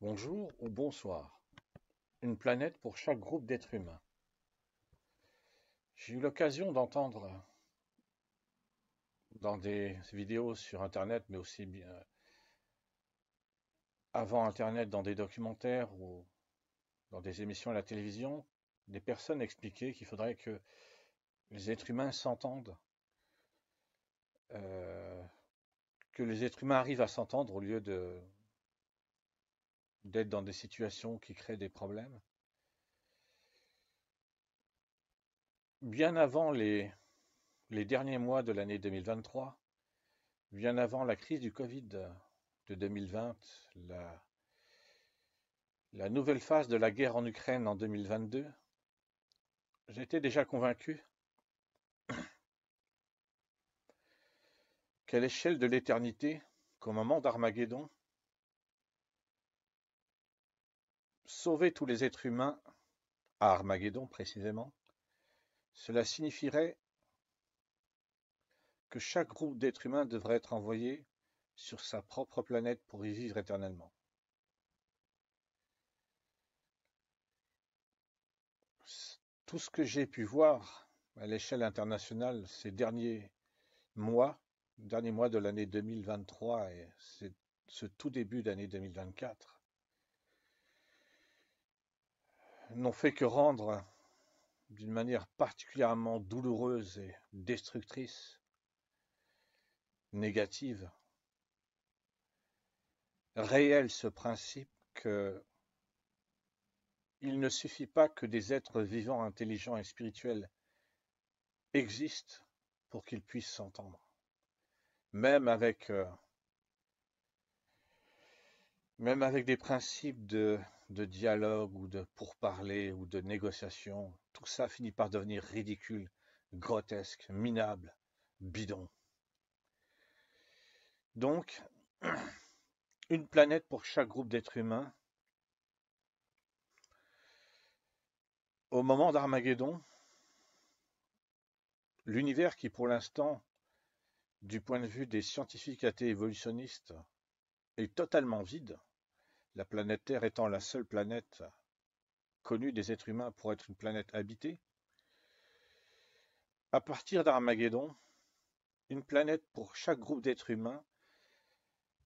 Bonjour ou bonsoir. Une planète pour chaque groupe d'êtres humains. J'ai eu l'occasion d'entendre dans des vidéos sur Internet, mais aussi bien avant Internet dans des documentaires ou dans des émissions à la télévision, des personnes expliquaient qu'il faudrait que les êtres humains s'entendent, euh, que les êtres humains arrivent à s'entendre au lieu d'être dans des situations qui créent des problèmes. Bien avant les derniers mois de l'année 2023, bien avant la crise du Covid de 2020, la nouvelle phase de la guerre en Ukraine en 2022, j'étais déjà convaincu qu'à l'échelle de l'éternité, qu'au moment d'Armageddon, sauver tous les êtres humains, à Armageddon précisément, cela signifierait que chaque groupe d'êtres humains devrait être envoyé sur sa propre planète pour y vivre éternellement. Tout ce que j'ai pu voir à l'échelle internationale ces derniers mois de l'année 2023 et ce tout début d'année 2024, n'ont fait que rendre d'une manière particulièrement douloureuse et destructrice, négative, réel ce principe que il ne suffit pas que des êtres vivants, intelligents et spirituels existent pour qu'ils puissent s'entendre. Même avec, euh, même avec des principes de dialogue ou de pourparler ou de négociation, tout ça finit par devenir ridicule, grotesque, minable, bidon. Donc, une planète pour chaque groupe d'êtres humains. Au moment d'Armageddon, l'univers qui pour l'instant, du point de vue des scientifiques athées évolutionnistes, est totalement vide, la planète Terre étant la seule planète connue des êtres humains pour être une planète habitée, à partir d'Armageddon, une planète pour chaque groupe d'êtres humains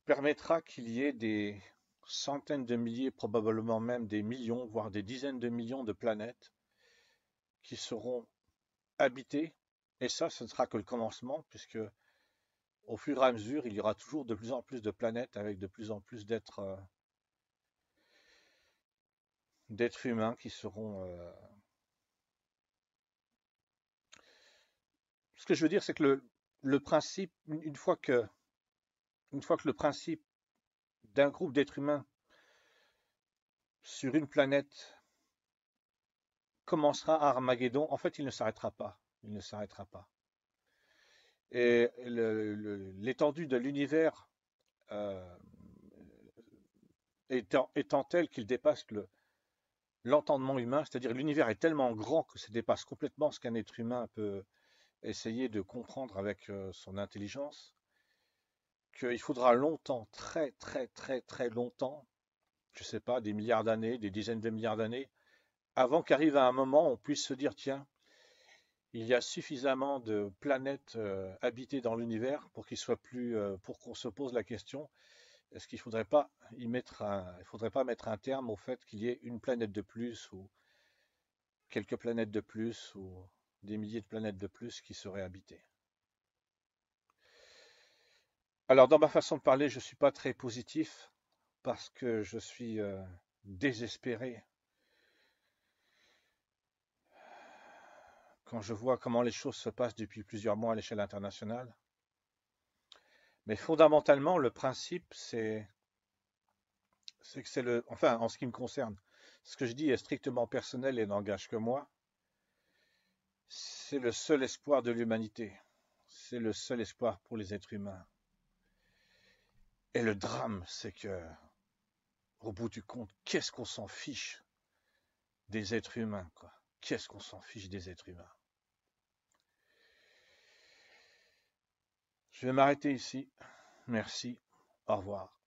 permettra qu'il y ait des centaines de milliers, probablement même des millions, voire des dizaines de millions de planètes qui seront habitées. Et ça, ce ne sera que le commencement, puisque au fur et à mesure, il y aura toujours de plus en plus de planètes avec de plus en plus d'êtres humains qui seront. Ce que je veux dire, c'est que le principe, une fois que le principe d'un groupe d'êtres humains sur une planète commencera à Armageddon, en fait, il ne s'arrêtera pas. Il ne s'arrêtera pas. Et l'étendue de l'univers euh, étant telle qu'il dépasse l'entendement humain, c'est-à-dire l'univers est tellement grand que ça dépasse complètement ce qu'un être humain peut essayer de comprendre avec son intelligence, qu'il faudra longtemps, très très très très longtemps, je ne sais pas, des milliards d'années, des dizaines de milliards d'années, avant qu'arrive à un moment où on puisse se dire, tiens, il y a suffisamment de planètes habitées dans l'univers pour pour qu'on se pose la question, est-ce qu'il ne faudrait pas il faudrait pas mettre un terme au fait qu'il y ait une planète de plus ou quelques planètes de plus ou des milliers de planètes de plus qui seraient habitées. Alors, dans ma façon de parler, je ne suis pas très positif parce que je suis désespéré quand je vois comment les choses se passent depuis plusieurs mois à l'échelle internationale. Mais fondamentalement, le principe, c'est que enfin, en ce qui me concerne, ce que je dis est strictement personnel et n'engage que moi. C'est le seul espoir de l'humanité. C'est le seul espoir pour les êtres humains. Et le drame, c'est que, au bout du compte, qu'est-ce qu'on s'en fiche des êtres humains, quoi. Qu'est-ce qu'on s'en fiche des êtres humains. Je vais m'arrêter ici. Merci. Au revoir.